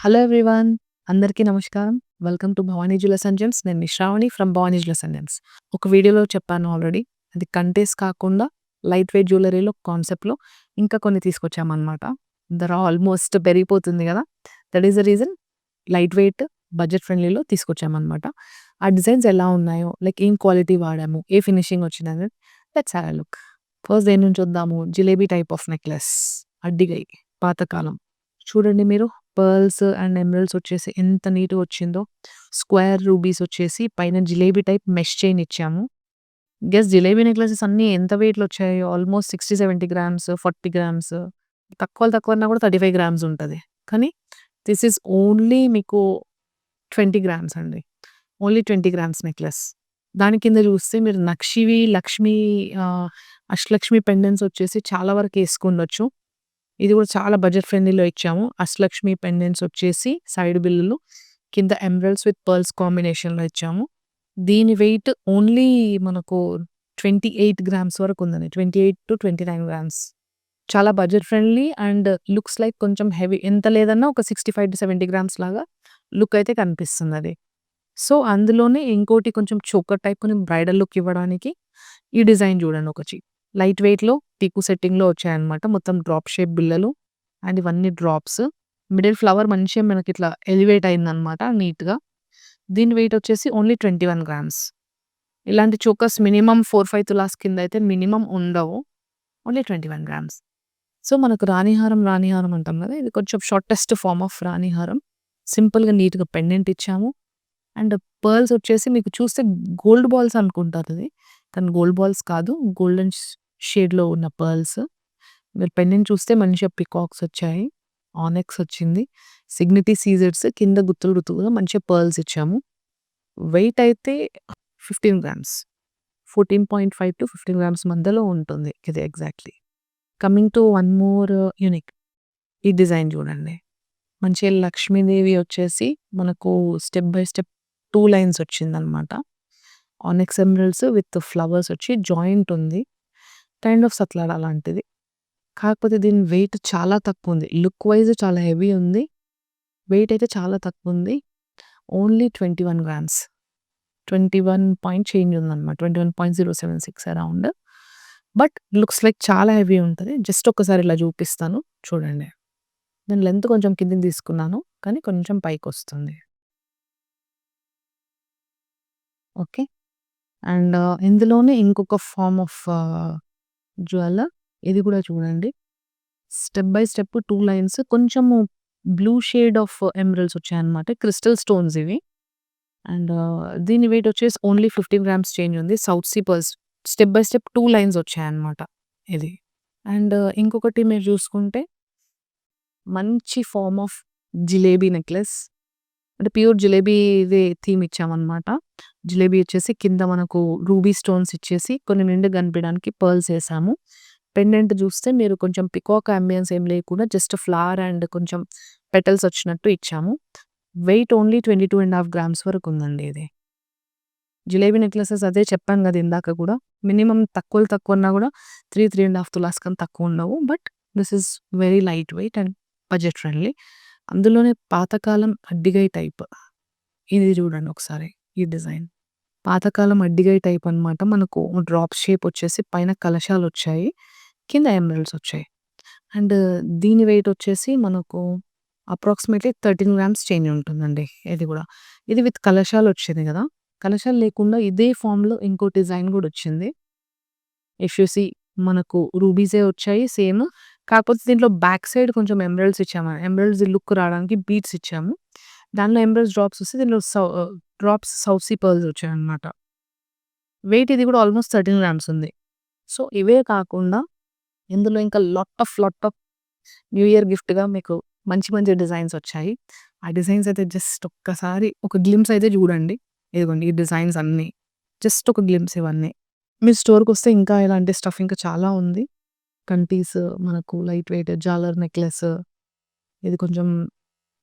Hello everyone. అందరికీ నమస్కారం. Welcome to Bhavani jewellers and gems. నేను మీ Sravani from Bhavani jewellers and gems. ఒక వీడియోలో చెప్పాను ఆల్రెడీ. అది కంటేస్ కాకుండా లైట్ వెయిట్ జ్యువెలరీలో కాన్సెప్ట్‌లో ఇంకా కొన్ని తీసుకొచ్చామనమాట. ధర ఆల్మోస్ట్ పెరిగిపోతుంది గదా! That is the reason light weight, budget ఫ్రెండ్లీలో తీసుకొచ్చామనమాట. ఆ డిజైన్స్ ఎలా ఉన్నాయో, లైక్ ఏం క్వాలిటీ వాడాము, ఏ ఫినిషింగ్ వచ్చిందనేది let's have a look. First దేని నుంచి చూద్దాము. Jalebi type of necklace. అడ్డిగై పాతకాలం. చూడండి మీరు పర్ల్స్ అండ్ ఎమరల్డ్స్ వచ్చేసి ఎంత నీట్‌గా వచ్చిందో. స్క్వేర్ రూబీస్ వచ్చేసి పైన జిలేబీ టైప్ మెష్ చైన్ ఇచ్చాము. జిలేబీ నెక్లెసెస్ అన్నీ ఎంత వెయిట్‌లో వచ్చాయో ఆల్మోస్ట్ 60, 70 గ్రామ్స్, 40 గ్రామ్స్, తక్కువలో తక్కువన్నా కూడా 35 గ్రామ్స్ ఉంటది. కానీ దిస్ ఈస్ ఓన్లీ మీకు 20 గ్రామ్స్ అండి. Only 20 grams necklace. దాని కింద చూస్తే మీరు లక్ష్మి ఆహ్, అష్టలక్ష్మి పెండెంట్స్ వచ్చేసి చాలా వరకు ఏసుకుండొచ్చు. ఇది కూడా చాలా బడ్జెట్ ఫ్రెండ్లీలో ఇచ్చాము. అష్టలక్ష్మి పెండెంట్స్ వచ్చేసి సైడ్ బిల్లులు, కింద ఎమరల్డ్స్ విత్ పర్ల్స్ కాంబినేషన్‌లో ఇచ్చాము. దీని వెయిట్ ఓన్లీ మనకు 28 గ్రామ్స్ వరకు ఉందండి. 28-29 గ్రామ్స్. చాలా budget friendly and looks like కొంచెం హెవీ. ఎంత లేదన్నా ఒక 65-70 గ్రామ్స్ లాగా లుక్ అయితే కనిపిస్తుందది. సో, అందులోనే ఇంకోటి కొంచెం చోకర్ టైప్ కొన్ని బ్రైడల్ లుక్ ఇవ్వడానికి ఈ డిజైన్ చూడండి ఒకటి. లైట్ వెయిట్‌లో పీకు సెట్టింగ్‌లో వచ్చాయన్నమాట. మొత్తం డ్రాప్ షేప్ బిళ్ళలు అండ్ ఇవన్నీ డ్రాప్స్. మిడిల్ ఫ్లవర్ మంచిగా మనకిట్లా ఎలివేట్ అయిందన్నమాట నీట్‌గా. దీని వెయిట్ వచ్చేసి ఓన్లీ 21 గ్రామ్స్. ఇలాంటి చోకర్స్ మినిమమ్ 4, 5 తులాస్ కిందయితే మినిమమ్ ఉండవు. Only 21 grams. సో, మనకు రాణిహారం అంటాం గదా! ఇది కొంచెం షార్టెస్ట్ ఫార్మ్ ఆఫ్ రాణిహారం. సింపుల్‌గా నీట్‌గా పెండెంట్ ఇచ్చాము. అండ్ పర్ల్స్ వచ్చేసి మీకు చూస్తే గోల్డ్ బాల్స్ అనుకుంటారిది. కానీ గోల్డ్ బాల్స్ కాదు. గోల్డెన్ షేడ్‌లో ఉన్న పర్ల్స్. మీరు పెండెంట్ చూస్తే మంచిగా పికాక్స్ వచ్చాయి. ఆనెక్స్ వచ్చింది. సిగ్నిటీ సీజెడ్స్ కింద గుత్తులు గుత్తులుగా మంచిగా పర్ల్స్ ఇచ్చాము. వెయిట్ అయితే 15 గ్రామ్స్. 14.5-15 గ్రామ్స్ మధ్యలో ఉంటుంది ఇది exactly. Coming to one more unique. ఈ డిజైన్ చూడండి. మంచిగా లక్ష్మీదేవి వచ్చేసి మనకు స్టెప్ బై స్టెప్ 2 లైన్స్ వచ్చిందనమాట. ఆనెక్స్ ఎమరల్డ్స్ విత్ ఫ్లవర్స్ వచ్చి జాయింట్ ఉంది. కైండ్ ఆఫ్ సత్లాడ లాంటిది. కాకపోతే దీని వెయిట్ చాలా తక్కువుంది. లుక్ వైస్ చాలా హెవీ ఉంది. వెయిట్ అయితే చాలా తక్కువుంది. Only 21 grams. 21 పాయింట్ చేంజ్ ఉందనమాట. 21.076 అరౌండ్. బట్ లుక్స్ లైక్ చాలా హెవీ ఉంటది. జస్ట్ ఒక్కసారి ఇలా చూపిస్తాను చూడండి. నేను లెంత్ కొంచెం కిందకి తీసుకున్నాను. కానీ కొంచెం పైకొస్తుంది. ఓకే. అండ్ ఇందులోనే ఇంకొక ఫార్మ్ ఆఫ్ జ్యువెలర్. ఇది కూడా చూడండి. స్టెప్ బై స్టెప్ 2 లైన్స్ కొంచెము బ్లూ షేడ్ ఆఫ్ ఎమరల్డ్స్ వచ్చాయన్నమాట. క్రిస్టల్ స్టోన్స్ ఇవి. అండ్ దీని వెయిట్ వచ్చేసి ఓన్లీ 15 గ్రామ్స్ చేంజ్ ఉంది. South sea pearls step by step 2 lines వచ్చాయన్నమాట ఇది. అండ్ ఇంకొకటి మీరు చూసుకుంటే మంచి ఫార్మ్ ఆఫ్ జిలేబీ నెక్లెస్. అంటే ప్యూర్ జిలేబీది థీమ్ ఇచ్చామన్నమాట. జిలేబీ వచ్చేసి కింద మనకు రూబీ స్టోన్స్ ఇచ్చేసి కొన్ని నిండుగా కనిపియడానికి పర్ల్స్ ఏసాము. పెండెంట్ చూస్తే మీరు కొంచెం పికాక్ యాంబియన్స్ ఏం లేకుండా జస్ట్ ఫ్లవర్ అండ్ కొంచెం పెటల్స్ వచ్చినట్టు ఇచ్చాము. వెయిట్ ఓన్లీ 22.5 గ్రామ్స్ వరకు ఉందండి ఇది. జిలేబీ నెక్లెసెస్ అదే చెప్పాను కదా ఇందాక కూడా. మినిమమ్ తక్కువలో తక్కువన్నా కూడా 3.5 తులాస్ కన్నా తక్కువ ఉండవు. But this is very light weight and budget friendly. అందులోనే పాతకాలం అడ్డిగై టైప్. ఇది చూడండి ఒకసారి ఈ డిజైన్. పాతకాలం అడ్డిగై టైప్ అన్నమాట. మనకు డ్రాప్ షేప్ వచ్చేసి పైన కలశాలొచ్చాయి. కింద ఎమరల్డ్స్ వచ్చాయి. అండ్ దీని వెయిట్ వచ్చేసి మనకు అప్రాక్సిమేట్‌లీ 13 గ్రామ్స్ చేంజ్ ఉంటుందండి ఇది గూడా. ఇది విత్ కలశాలొచ్చింది గదా! కలశాలు లేకుండా ఇదే ఫార్మ్‌లో ఇంకో డిజైన్ గూడా వచ్చింది. ఇఫ్ యూ సీ మనకు రూబీసే వచ్చాయి సేమ్. కాకపోతే దీంట్లో బ్యాక్ సైడ్ కొంచెం ఎమరల్డ్స్ ఇచ్చాము. ఎమరల్డ్స్ లుక్ రావడానికి బీడ్స్ ఇచ్చాము. దానిలో ఎమరల్డ్స్ డ్రాప్స్ వస్తే దీనిలో డ్రాప్స్ సౌత్ సీ పర్ల్స్ వచ్చాయన్నమాట. వెయిట్ ఇది గూడా ఆల్మోస్ట్ 13 గ్రామ్స్ ఉంది. సో, ఇవే కాకుండా ఇందులో ఇంకా లాట్ ఆఫ్ న్యూ ఇయర్ గిఫ్ట్‌గా మీకు మంచి మంచి డిజైన్స్ వచ్చాయి. ఆ డిజైన్స్ అయితే జస్ట్ ఒక్కసారి ఒక గ్లింప్స్ అయితే చూడండి. ఇదిగోండి ఈ డిజైన్స్ అన్నీ. జస్ట్ ఒక గ్లింప్స్ ఇవన్నీ. మీరు స్టోర్‌కొస్తే ఇంకా ఇలాంటి స్టఫ్ ఇంకా చాలా ఉంది. కంటీస్ మనకు లైట్ వెయిట్ జాలర్ నెక్లెస్. ఇది కొంచెం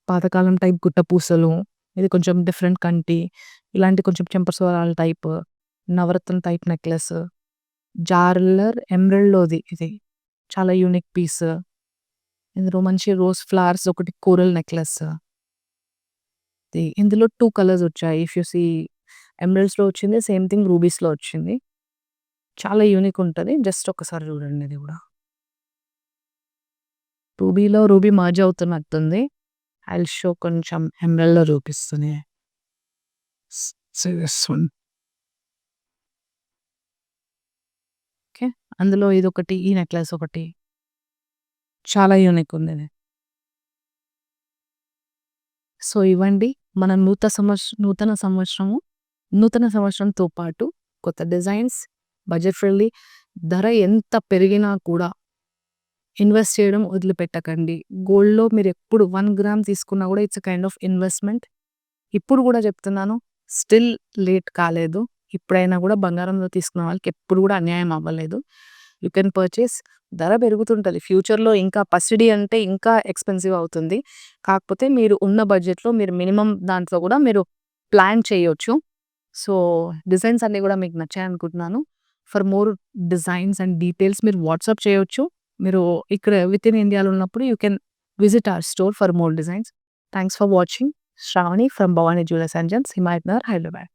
పాతకాలం టైప్ గుట్ట పూసలు. ఇది కొంచెం డిఫరెంట్ కంటి. ఇలాంటి కొంచెం చెంపస్వరాల టైప్. నవరత్న టైప్ నెక్లెస్. జార్లర్ ఎమరల్డ్‌లోది ఇది. చాలా యూనిక్ పీస్. ఇందులో మంచి రోజ్ ఫ్లవర్స్ ఒకటి కోరల్ నెక్లెస్. ఇందులో 2 కలర్స్ వచ్చాయి. ఇఫ్ యూ సీ ఎమరల్డ్స్‌లో వచ్చింది. సేమ్ థింగ్ రూబీస్‌లో వచ్చింది. చాలా యూనిక్ ఉంటది. జస్ట్ ఒక్కసారి చూడండి ఇది గూడా. రూబీలో రూబీ మర్జ్ అవుతున్నట్టుంది. ఐ విల్ షో కొంచెం ఎమరల్డ్‌లో చూపిస్తూనే. This one. ఓకే. అందులో ఇదొకటి, ఈ నెక్లెస్ ఒకటి. చాలా యూనిక్ ఉందిది. సో, ఇవండి మన నూతన సంవత్సరంతో పాటు కొత్త డిజైన్స్, బడ్జెట్ ఫ్రెండ్లీ, ధర ఎంత పెరిగినా కూడా ఇన్వెస్ట్ చేయడం వదిలిపెట్టకండి. గోల్డ్‌లో మీరెప్పుడు 1 గ్రామ్ తీసుకున్నా గూడా it's a kind of investment. ఇప్పుడు గూడా చెప్తున్నాను, స్టిల్ లేట్ కాలేదు. ఇప్పుడైనా గూడా బంగారంలో తీసుకున్న వాళ్ళకి ఎప్పుడు గూడా అన్యాయం అవ్వలేదు. You can purchase. ధర పెరుగుతుంటది. ఫ్యూచర్‌లో ఇంకా పసిడి అంటే ఇంకా ఎక్స్‌పెన్సివ్ అవుతుంది. కాకపోతే మీరు ఉన్న బడ్జెట్‌లో మీరు మినిమమ్ దాంట్లో గూడా మీరు ప్లాన్ చేయొచ్చు. సో, డిజైన్స్ అన్నీ గూడా మీకు నచ్చాయనుకుంటున్నాను. For more designs and details మీరు వాట్సాప్ చేయొచ్చు. మీరు ఇక్కడ వితిన్ ఇండియాలో ఉన్నప్పుడు you can visit our store for more designs. Thanks for watching. Sravani from Bhavani jewellers and gems, Himayat Nagar, Hyderabad.